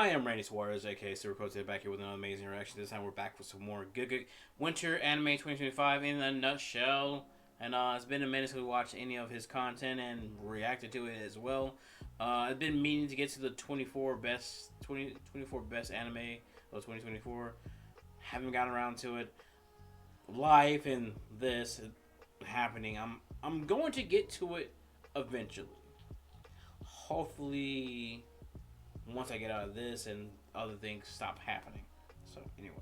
I am Randy Suarez, aka Silva, back here with another amazing reaction. This time we're back with some more gigguk Winter Anime 2025 in a nutshell. And it's been a minute since we watched any of his content and reacted to it as well. I've been meaning to get to the 24 best anime of 2024. Haven't gotten around to it. Life and this happening. I'm going to get to it eventually. Hopefully, once I get out of this and other things stop happening. So anyway,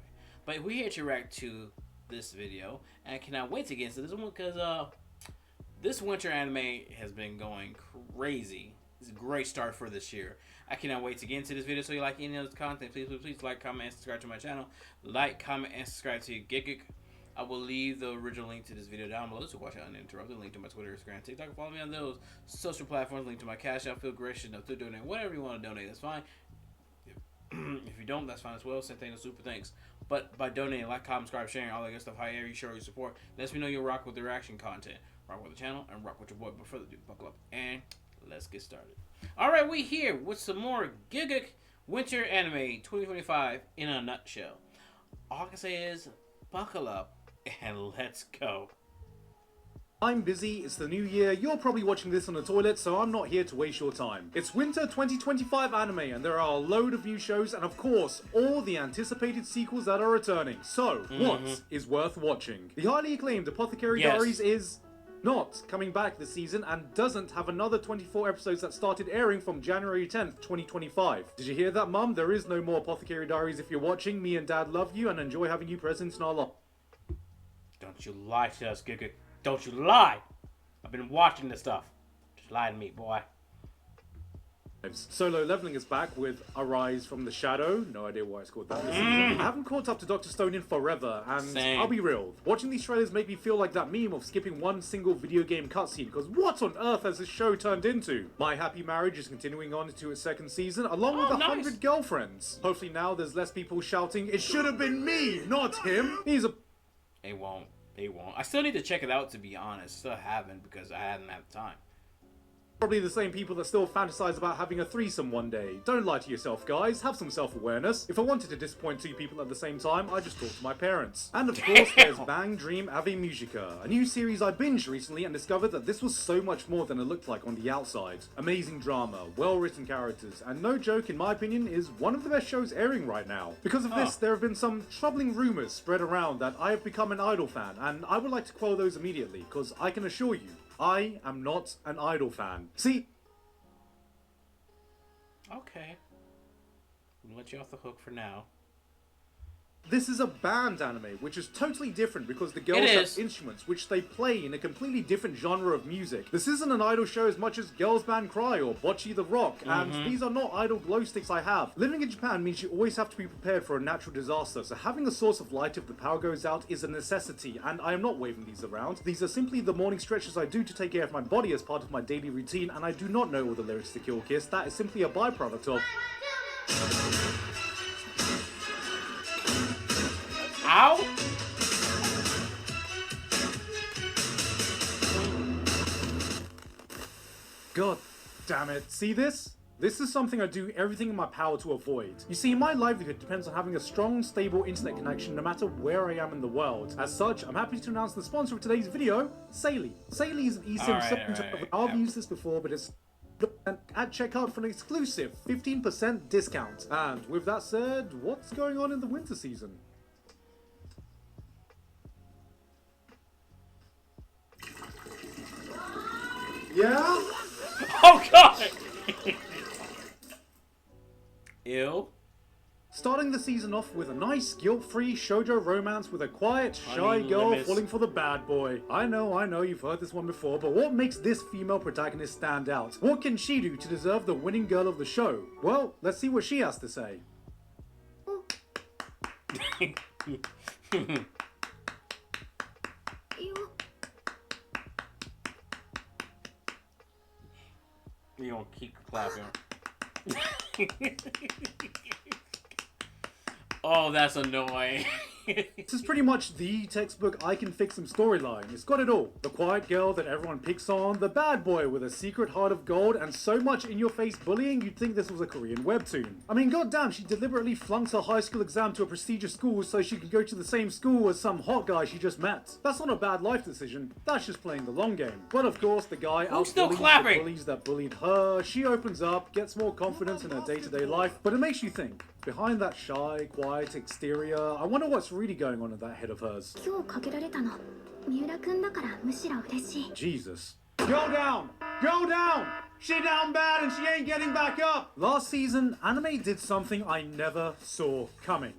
but we're here to react to this video, and I cannot wait to get into this one because this winter anime has been going crazy. It's a great start for this year. I cannot wait to get into this video. So if you like any of this content, please like, comment, and subscribe to my channel. Like, comment, and subscribe to gigguk. I will leave the original link to this video down below so watch it uninterrupted. Link to my Twitter, Instagram, TikTok. Follow me on those social platforms. Link to my Cashapp. Feel gracious enough to donate. Whatever you want to donate, that's fine. If you don't, that's fine as well. Same thing, super thanks. But by donating, like, comment, subscribe, sharing, all that good stuff, however you show your support, lets me know you'll rock with the reaction content. Rock with the channel and rock with your boy. But further ado, buckle up and let's get started. Alright, we here with some more gigguk Winter Anime 2025 in a nutshell. All I can say is buckle up and let's go. I'm busy, it's the new year, you're probably watching this on the toilet, so I'm not here to waste your time. It's winter 2025 anime, and there are a load of new shows, and of course, all the anticipated sequels that are returning. So, what is worth watching? The highly acclaimed Apothecary Diaries is not coming back this season and doesn't have another 24 episodes that started airing from January 10th, 2025. Did you hear that, Mum? There is no more Apothecary Diaries if you're watching. Me and Dad love you and enjoy having you present in our life. Don't you lie to us, gigguk. Don't you lie! I've been watching this stuff. Just lie to me, boy. Solo Leveling is back with Arise from the Shadow. No idea why it's called that this season. I haven't caught up to Dr. Stone in forever, and Same. I'll be real. Watching these trailers make me feel like that meme of skipping one single video game cutscene, because what on earth has this show turned into? My Happy Marriage is continuing on into its second season, along with 100 girlfriends. Hopefully now there's less people shouting, "It should have been me, not him!" He's a... They won't. They won't. I still need to check it out, to be honest. Still haven't because I hadn't had time. Probably the same people that still fantasize about having a threesome one day. Don't lie to yourself, guys. Have some self-awareness. If I wanted to disappoint two people at the same time, I just talk to my parents. And of course, there's Bang Dream Ave Musica, a new series I binged recently and discovered that this was so much more than it looked like on the outside. Amazing drama, well-written characters, and no joke, in my opinion, is one of the best shows airing right now. Because of this, there have been some troubling rumors spread around that I have become an Idol fan, and I would like to quell those immediately, because I can assure you, I am not an Idol fan. See... Okay. I'll let you off the hook for now. This is a band anime, which is totally different because the girls have instruments which they play in a completely different genre of music. This isn't an idol show as much as Girls Band Cry or Bocce the Rock, and these are not idol glow sticks I have. Living in Japan means you always have to be prepared for a natural disaster, so having a source of light if the power goes out is a necessity, and I am not waving these around. These are simply the morning stretches I do to take care of my body as part of my daily routine, and I do not know all the lyrics to Kill Kiss. That is simply a byproduct of... Ow! God damn it. See this? This is something I do everything in my power to avoid. You see, my livelihood depends on having a strong, stable internet connection no matter where I am in the world. As such, I'm happy to announce the sponsor of today's video, Saily. Saily is an eSIM supplement. I've used this before, but it's at checkout for an exclusive 15% discount. And with that said, what's going on in the winter season? Yeah? Oh god! Ew. Starting the season off with a nice, guilt-free shoujo romance with a quiet, shy girl falling for the bad boy. I know, you've heard this one before, but what makes this female protagonist stand out? What can she do to deserve the winning girl of the show? Well, let's see what she has to say. You don't keep clapping. Oh, that's annoying. This is pretty much the textbook I can fix him storyline. It's got it all. The quiet girl that everyone picks on, the bad boy with a secret heart of gold, and so much in-your-face bullying you'd think this was a Korean webtoon. I mean, goddamn, she deliberately flunks her high school exam to a prestigious school so she can go to the same school as some hot guy she just met. That's not a bad life decision, that's just playing the long game. But of course, the guy out-bullies the bullies that bullied her, she opens up, gets more confidence in her day-to-day life, but it makes you think. Behind that shy, quiet exterior, I wonder what's really going on in that head of hers. Jesus. Go down! Go down! She down bad and she ain't getting back up! Last season, anime did something I never saw coming.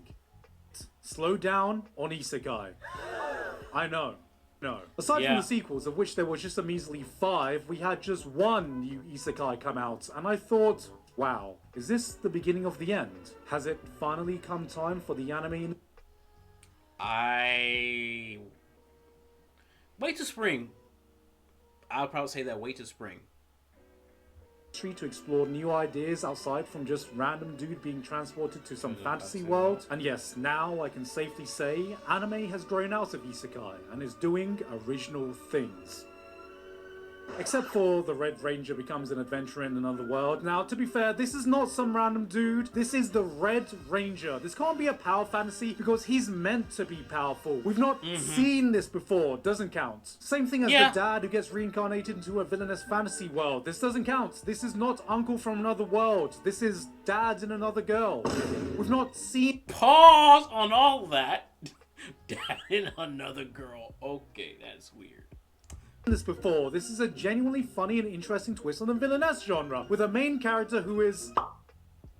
Slow down on isekai. I know. No. Aside from the sequels, of which there was just a measly 5, we had just one new isekai come out, and I thought, wow, is this the beginning of the end? Has it finally come time for the anime? Wait till spring. I'll probably say that wait till spring. To explore new ideas outside from just random dude being transported to some fantasy world. And yes, now I can safely say anime has grown out of isekai and is doing original things. Except for the Red Ranger becomes an adventurer in another world. Now, to be fair, this is not some random dude. This is the Red Ranger. This can't be a power fantasy because he's meant to be powerful. We've not seen this before. Doesn't count. Same thing as the dad who gets reincarnated into a villainous fantasy world. This doesn't count. This is not uncle from another world. This is dad in another girl. We've not seen... Pause on all that. Dad in another girl. Okay, that's weird. This before. This is a genuinely funny and interesting twist on the villainess genre, with a main character who is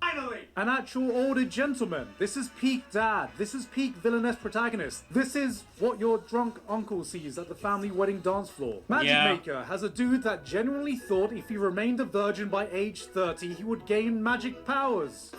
finally an actual older gentleman. This is peak dad. This is peak villainess protagonist. This is what your drunk uncle sees at the family wedding dance floor. Magic Maker has a dude that genuinely thought if he remained a virgin by age 30, he would gain magic powers.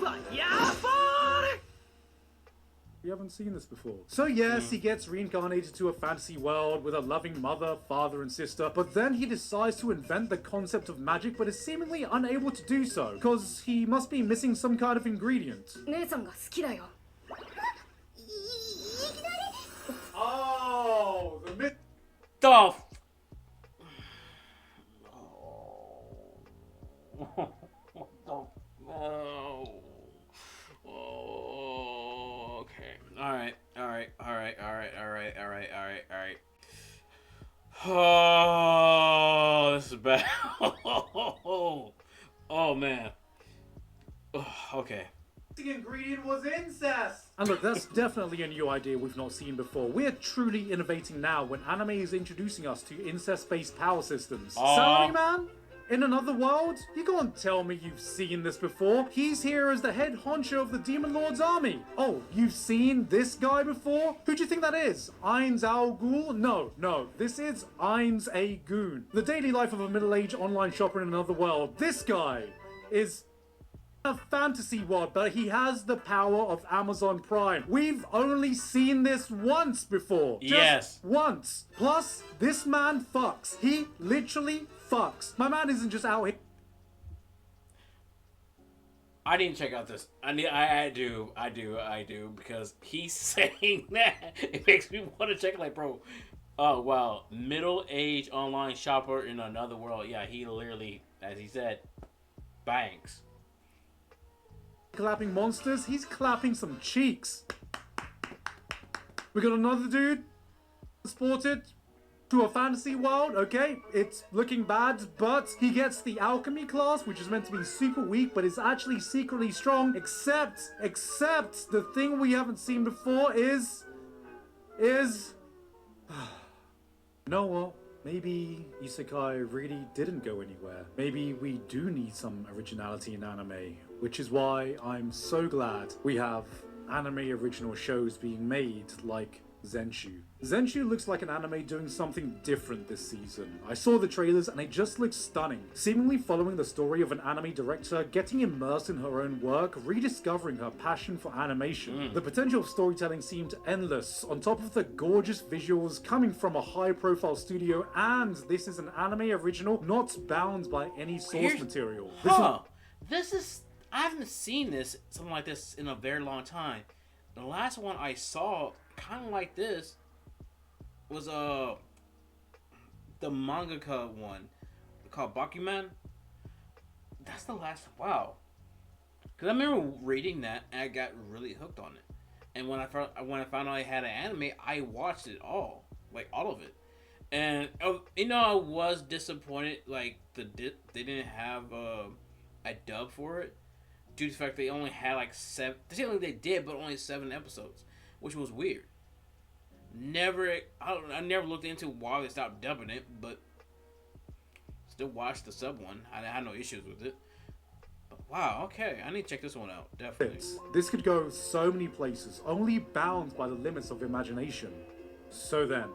We haven't seen this before. So yes, he gets reincarnated to a fantasy world with a loving mother, father, and sister, but then he decides to invent the concept of magic, but is seemingly unable to do so, because he must be missing some kind of ingredient. Oh, the myth. Oh. Oh, this is bad. Oh man. Okay. The ingredient was incest! And look, that's definitely a new idea we've not seen before. We're truly innovating now when anime is introducing us to incest-based power systems. Salaryman? In another world? You can't tell me you've seen this before. He's here as the head honcho of the Demon Lord's army. Oh, you've seen this guy before? Who do you think that is? Ainz Al Ghul? No. This is Ainz A Goon. The daily life of a middle-aged online shopper in another world. This guy is a fantasy world, but he has the power of Amazon Prime. We've only seen this once before. Just once. Plus, this man fucks. He literally fucks. My man isn't just out here. I didn't check out this. I do, because he's saying that. It makes me want to check, like, bro. Oh, wow. Middle-aged online shopper in another world. Yeah, he literally, as he said, bangs. Clapping monsters, he's clapping some cheeks. We got another dude transported to a fantasy world. Okay, it's looking bad, but he gets the alchemy class, which is meant to be super weak, but is actually secretly strong. Except the thing we haven't seen before is know what? Maybe isekai really didn't go anywhere. Maybe we do need some originality in anime, which is why I'm so glad we have anime original shows being made like Zenshu. Zenshu looks like an anime doing something different this season. I saw the trailers and it just looks stunning, seemingly following the story of an anime director getting immersed in her own work, rediscovering her passion for animation. The potential of storytelling seemed endless, on top of the gorgeous visuals coming from a high-profile studio, and this is an anime original not bound by any source material. I haven't seen something like this in a very long time. The last one I saw kind of like this was the mangaka one called Bakuman. That's the last. Wow. Because I remember reading that and I got really hooked on it. And when I found out I had an anime, I watched it all, like all of it. And I was disappointed like they didn't have a dub for it due to the fact they only had like 7. They did, but only 7 episodes, which was weird. I never looked into why they stopped dubbing it, but still watched the sub one. I had no issues with it. But wow, okay, I need to check this one out. Definitely. This could go so many places, only bound by the limits of imagination. So then,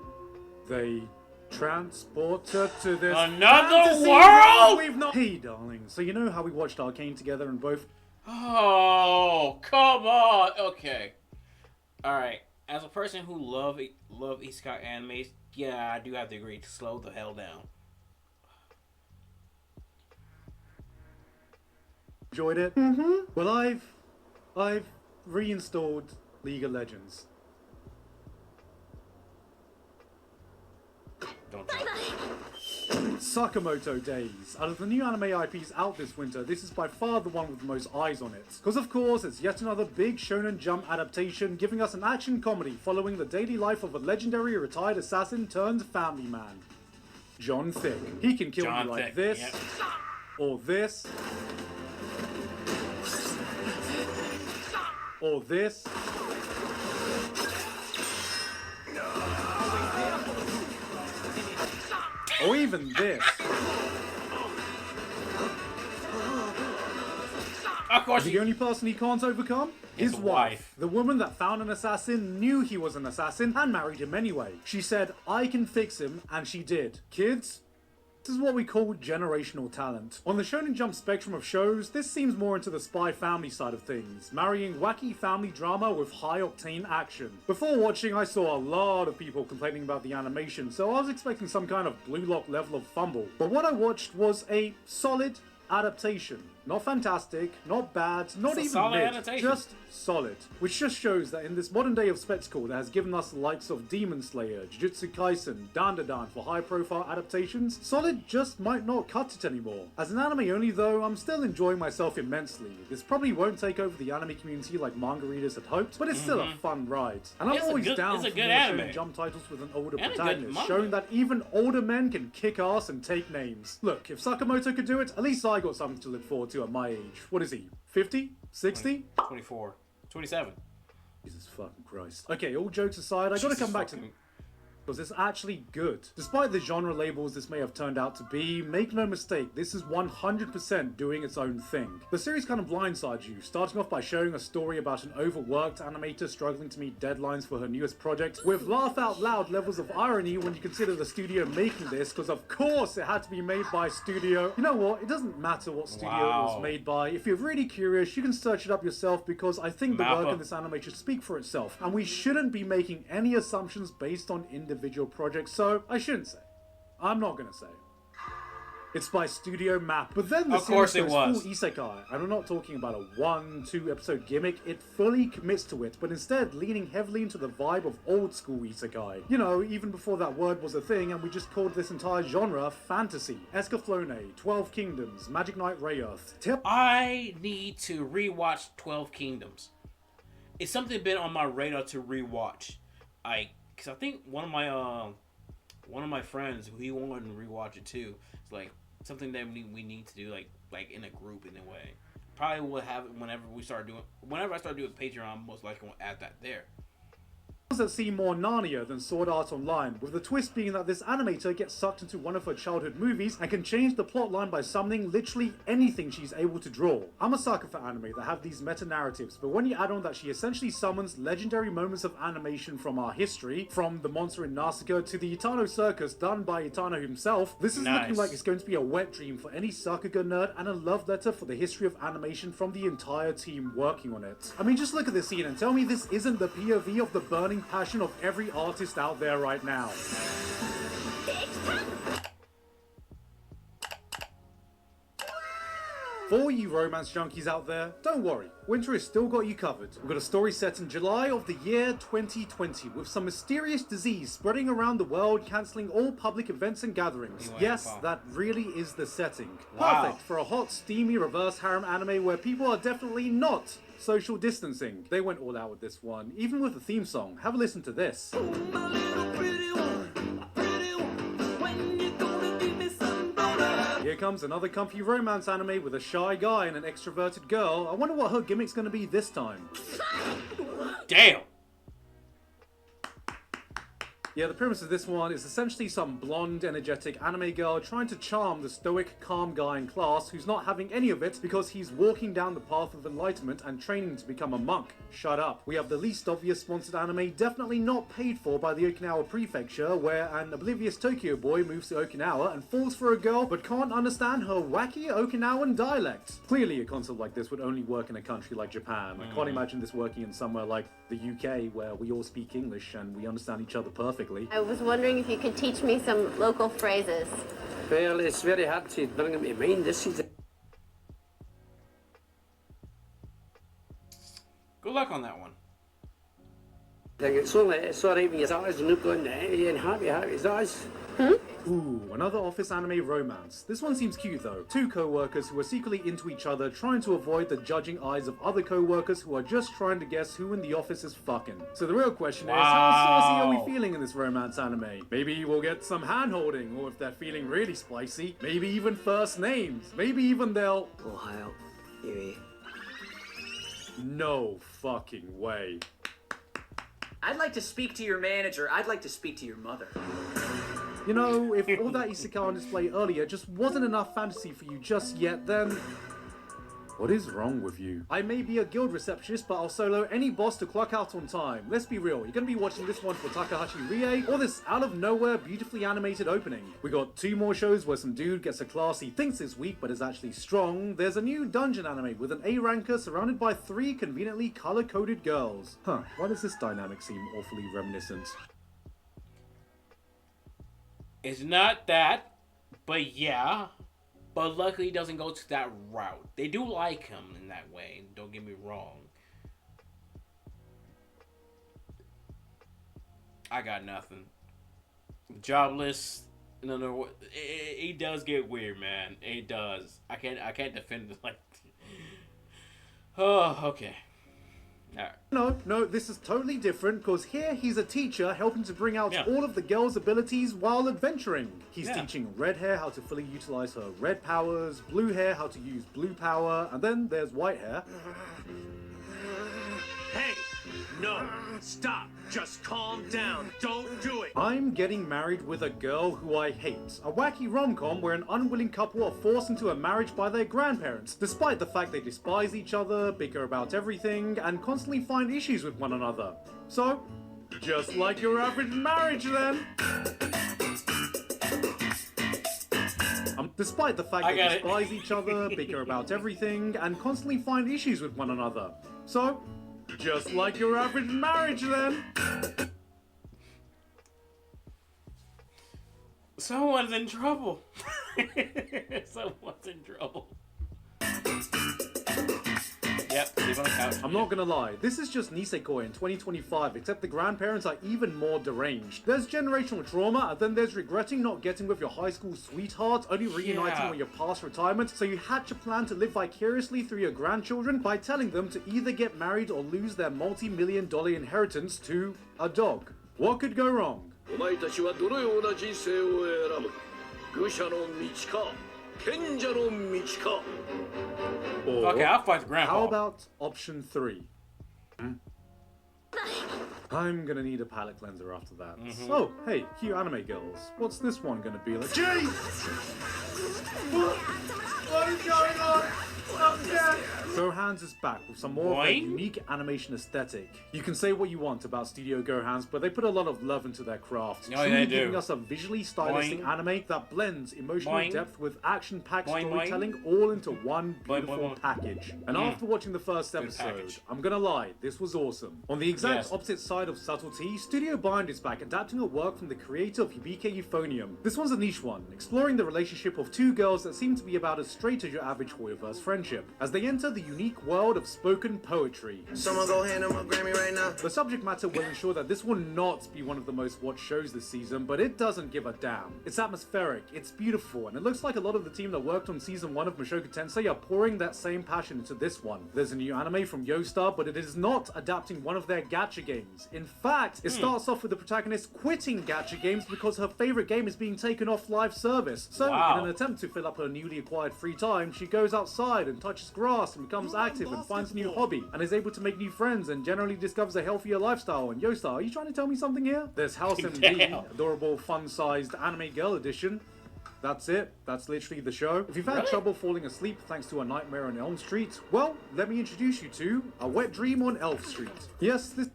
they transport her to this another world we've not. Hey, darling. So you know how we watched Arcane together and both. Oh, come on. Okay. All right. As a person who love isekai animes, yeah, I do have to agree to slow the hell down. Enjoyed it? Well, I've reinstalled League of Legends. Don't jump. Sakamoto Days. Out of the new anime IPs out this winter, this is by far the one with the most eyes on it. Because of course, it's yet another big Shonen Jump adaptation, giving us an action comedy following the daily life of a legendary retired assassin turned family man. John Thick. He can kill you like this, yep. Or this, or this. Or even this. Of course. The only person he can't overcome? His wife. The woman that found an assassin knew he was an assassin and married him anyway. She said, I can fix him, and she did. Kids? This is what we call generational talent. On the Shonen Jump spectrum of shows, this seems more into the spy family side of things, marrying wacky family drama with high-octane action. Before watching, I saw a lot of people complaining about the animation, so I was expecting some kind of Blue Lock level of fumble. But what I watched was a solid adaptation. Not fantastic, not bad, not even mid, just solid. Which just shows that in this modern day of spectacle that has given us the likes of Demon Slayer, Jujutsu Kaisen, Dandadan for high profile adaptations, solid just might not cut it anymore. As an anime only though, I'm still enjoying myself immensely. This probably won't take over the anime community like manga readers had hoped, but it's still a fun ride. And I'm always down for more Shonen Jump titles with an older protagonist, showing that even older men can kick ass and take names. Look, if Sakamoto could do it, at least I got something to look forward to at my age. What is he? 50? 60? 24. 27. Jesus fucking Christ. Okay, all jokes aside, I gotta come back to... because it's actually good. Despite the genre labels this may have turned out to be, make no mistake, this is 100% doing its own thing. The series kind of blindsides you, starting off by showing a story about an overworked animator struggling to meet deadlines for her newest project, with laugh-out-loud levels of irony when you consider the studio making this, because of course it had to be made by a studio. You know what, it doesn't matter what studio it was made by. If you're really curious, you can search it up yourself, because I think the work in this anime should speak for itself, and we shouldn't be making any assumptions based on individual projects, so I shouldn't say. I'm not gonna say. It's by Studio Map. But then the series goes full isekai, and I'm not talking about a 1-2 episode gimmick. It fully commits to it, but instead leaning heavily into the vibe of old school isekai. You know, even before that word was a thing, and we just called this entire genre fantasy. Escaflowne, 12 Kingdoms, Magic Knight Rayearth. I need to rewatch 12 Kingdoms. It's something been on my radar to rewatch. Because I think one of my friends, he wanted to rewatch it too. It's like something that we need to do like in a group in a way. Probably will have it whenever I start doing Patreon. Most likely will add that there. That seem more Narnia than Sword Art Online, with the twist being that this animator gets sucked into one of her childhood movies and can change the plotline by summoning literally anything she's able to draw. I'm a sucker for anime that have these meta-narratives, but when you add on that she essentially summons legendary moments of animation from our history, from the monster in Nausicaa to the Itano Circus done by Itano himself, this is looking like it's going to be a wet dream for any Sakuga nerd and a love letter for the history of animation from the entire team working on it. I mean, just look at this scene and tell me this isn't the POV of the burning passion of every artist out there right now. For all you romance junkies out there, don't worry, winter has still got you covered. We've got a story set in July of the year 2020 with some mysterious disease spreading around the world, cancelling all public events and gatherings. Yes, that really is the setting. Wow. Perfect for a hot, steamy reverse harem anime where people are definitely not social distancing. They went all out with this one, even with the theme song. Have a listen to this. Here comes another comfy romance anime with a shy guy and an extroverted girl. I wonder what her gimmick's gonna be this time. Damn. Yeah, the premise of this one is essentially some blonde, energetic anime girl trying to charm the stoic, calm guy in class who's not having any of it because he's walking down the path of enlightenment and training to become a monk. Shut up. We have the least obvious sponsored anime definitely not paid for by the Okinawa prefecture, where an oblivious Tokyo boy moves to Okinawa and falls for a girl but can't understand her wacky Okinawan dialect. Clearly a concept like this would only work in a country like Japan. I can't imagine this working in somewhere like the UK where we all speak English and we understand each other perfectly. I was wondering if you could teach me some local phrases. Well, it's very hard to bring them to mind. This is Good luck on that one. it's alright when your eyes are not going and happy as eyes. Ooh, another office anime romance. This one seems cute though. Two co-workers who are secretly into each other trying to avoid the judging eyes of other co-workers who are just trying to guess who in the office is fucking. So the real question is, how saucy are we feeling in this romance anime? Maybe we'll get some hand-holding, or if they're feeling really spicy, maybe even first names. Maybe even they'll... Ohio, Yui. No fucking way. I'd like to speak to your manager. I'd like to speak to your mother. You know, if all that isekai on display earlier just wasn't enough fantasy for you just yet, then... what is wrong with you? I may be a guild receptionist, but I'll solo any boss to clock out on time. Let's be real, you're gonna be watching this one for Takahashi Rie, or this out-of-nowhere, beautifully animated opening. We got 2 more shows where some dude gets a class he thinks is weak but is actually strong. There's a new dungeon anime with an A-ranker surrounded by 3 conveniently color-coded girls. Huh, why does this dynamic seem awfully reminiscent? It's not that, but yeah. But luckily he doesn't go to that route. They do like him in that way, don't get me wrong. I got nothing. Jobless, no, it does get weird, man. It does. I can't defend it like oh, okay. Alright. No, this is totally different, because here he's a teacher helping to bring out all of the girl's abilities while adventuring. He's teaching red hair how to fully utilize her red powers, blue hair how to use blue power, and then there's white hair. Hey! No! Stop! Just calm down! Don't do it! I'm getting married with a girl who I hate. A wacky rom-com where an unwilling couple are forced into a marriage by their grandparents, despite the fact they despise each other, bicker about everything, and constantly find issues with one another. So, just like your average marriage then! Despite the fact they despise each other, bicker about everything, and constantly find issues with one another. So, just like your average marriage then! Someone's in trouble. Someone's in trouble. Yep, sleep on the couch. I'm not gonna lie, this is just Nisekoi in 2025, except the grandparents are even more deranged. There's generational trauma, and then there's regretting not getting with your high school sweetheart, only reuniting when you're past retirement, so you hatch a plan to live vicariously through your grandchildren by telling them to either get married or lose their multi-million-dollar inheritance to a dog. What could go wrong? お前たちはどのような人生を選ぶ？愚者の道か、賢者の道か。 Or, okay, I'll fight the grandpa. How about option 3? I'm gonna need a palate cleanser after that. Oh, hey, cute anime girls. What's this one gonna be like? Jeez! What is going on? Gohan's is back with some more of a unique animation aesthetic. You can say what you want about Studio Gohan's, but they put a lot of love into their craft. Oh, they do. Giving us a visually stylistic anime that blends emotional depth with action-packed storytelling all into one beautiful package. And after watching the first episode, I'm gonna lie, this was awesome. On the exact opposite side of subtlety, Studio Bind is back adapting a work from the creator of Hibike Euphonium. This one's a niche one, exploring the relationship of 2 girls that seem to be about as straight as your average Hoyoverse friendship. friendship as they enter the unique world of spoken poetry. Someone go hand him a Grammy right now. The subject matter will ensure that this will not be one of the most watched shows this season, but it doesn't give a damn. It's atmospheric, it's beautiful, and it looks like a lot of the team that worked on season 1 of Mushoku Tensei are pouring that same passion into this one. There's a new anime from Yoastar, but it is not adapting one of their gacha games. In fact, it starts off with the protagonist quitting gacha games because her favorite game is being taken off live service. So, in an attempt to fill up her newly acquired free time, she goes outside and touches grass and becomes active and finds a new hobby and is able to make new friends and generally discovers a healthier lifestyle. And Yoastar, are you trying to tell me something here? There's House MD, adorable, fun-sized anime girl edition. That's it. That's literally the show. If you've had trouble falling asleep thanks to A Nightmare on Elm Street, well, let me introduce you to A Wet Dream on Elf Street. Yes, this...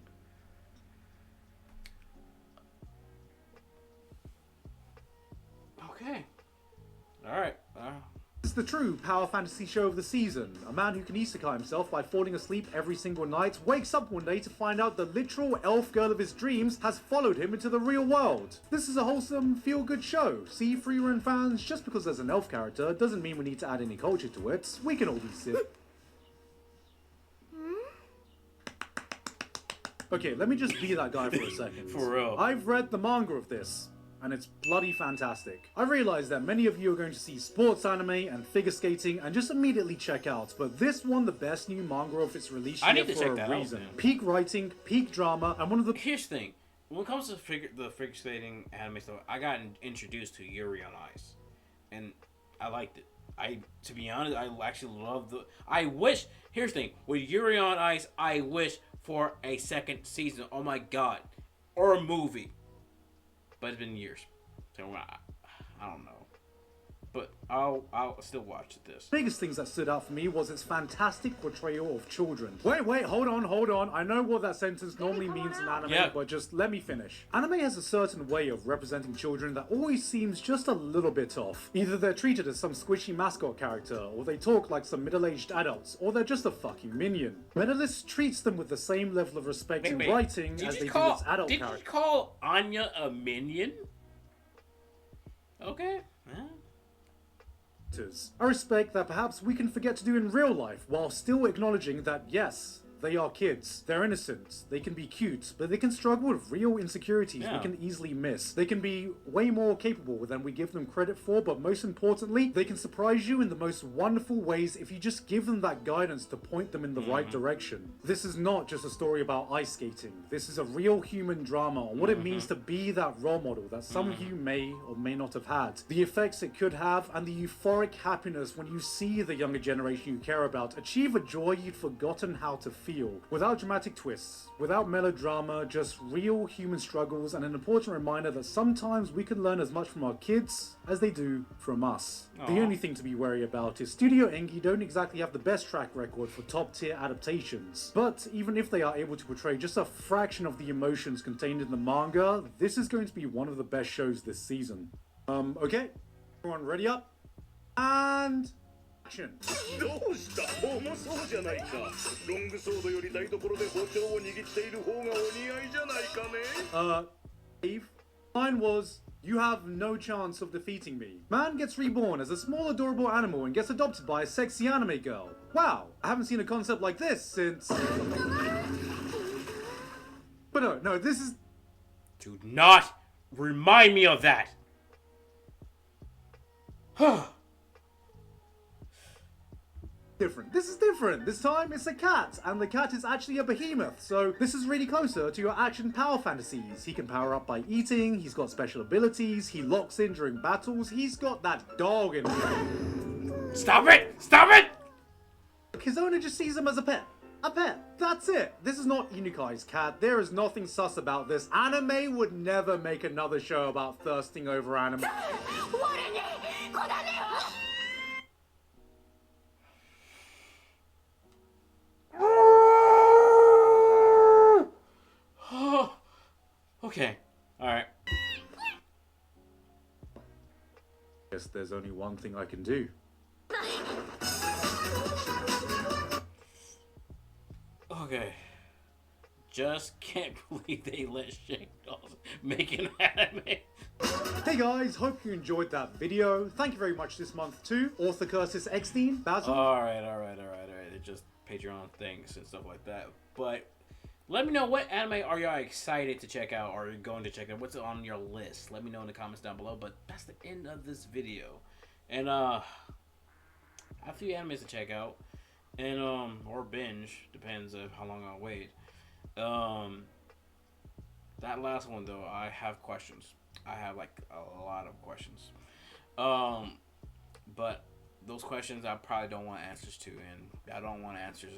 Okay. Alright. This is the true power fantasy show of the season. A man who can isekai himself by falling asleep every single night wakes up one day to find out the literal elf girl of his dreams has followed him into the real world. This is a wholesome, feel-good show. See, free run fans, just because there's an elf character doesn't mean we need to add any culture to it. We can all be sick. Okay, let me just be that guy for a second. For real. I've read the manga of this, and it's bloody fantastic. I realize that many of you are going to see sports anime and figure skating and just immediately check out, but this won the best new manga of its release year for a reason. Peak writing, peak drama, and one of the... Here's the thing. When it comes to the figure skating anime stuff, I got introduced to Yuri on Ice, and I liked it. To be honest, I actually love the... Here's the thing. With Yuri on Ice, I wish for a second season. Oh my god. Or a movie. But it's been years, so I don't know. But I'll still watch this. Biggest things that stood out for me was its fantastic portrayal of children. Wait, hold on. I know what that sentence normally means in anime, but just let me finish. Anime has a certain way of representing children that always seems just a little bit off. Either they're treated as some squishy mascot character, or they talk like some middle-aged adults, or they're just a fucking minion. Medalist treats them with the same level of respect in writing as they do its adult characters. Did you call Anya a minion? Okay. Yeah. A respect that perhaps we can forget to do in real life, while still acknowledging that yes, they are kids, they're innocent, they can be cute, but they can struggle with real insecurities we can easily miss. They can be way more capable than we give them credit for, but most importantly, they can surprise you in the most wonderful ways if you just give them that guidance to point them in the right direction. This is not just a story about ice skating. This is a real human drama on what it means to be that role model that some of you may or may not have had. The effects it could have, and the euphoric happiness when you see the younger generation you care about achieve a joy you'd forgotten how to feel. Without dramatic twists, without melodrama, just real human struggles, and an important reminder that sometimes we can learn as much from our kids as they do from us. The only thing to be wary about is Studio Engi don't exactly have the best track record for top tier adaptations. But even if they are able to portray just a fraction of the emotions contained in the manga, this is going to be one of the best shows this season. Okay, everyone ready up? And... action. どうした重そうじゃないかロングソードより台所で包丁を握っている方がお似合いじゃないかね Eve, mine was, you have no chance of defeating me. Man gets reborn as a small adorable animal and gets adopted by a sexy anime girl. Wow, I haven't seen a concept like this since... But no, this is... Do not remind me of that. different. This is different. This time it's a cat, and the cat is actually a behemoth, so this is really closer to your action power fantasies. He can power up by eating, he's got special abilities, he locks in during battles, he's got that dog in him. Stop it! Stop it! His owner just sees him as a pet. A pet. That's it. This is not Unikai's cat. There is nothing sus about this. Anime would never make another show about thirsting over anime. Okay. Alright. Guess there's only one thing I can do. Okay. just can't believe they let Shane Dawson make an anime. Hey guys, hope you enjoyed that video. Thank you very much this month to Author Curtis Eckstein, Basil. Alright. It's just Patreon things and stuff like that. But let me know, what anime are y'all excited to check out, or are you going to check out? What's on your list? Let me know in the comments down below. But that's the end of this video. And I have a few animes to check out. And or binge, depends of how long I'll wait. That last one though, I have questions. I have like a lot of questions. But those questions I probably don't want answers to, and I don't want answers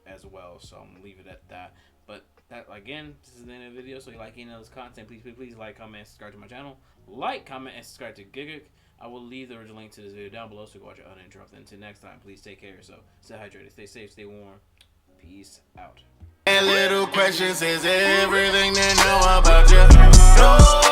as well, so I'm gonna leave it at that. But that, again, this is the end of the video. So if you like any of this content, please like, comment, and subscribe to my channel. Like, comment, and subscribe to gigguk. I will leave the original link to this video down below so you can watch it uninterrupted. Until next time, please take care of yourself. Stay hydrated, stay safe, stay warm. Peace out. And little questions is everything they know about you.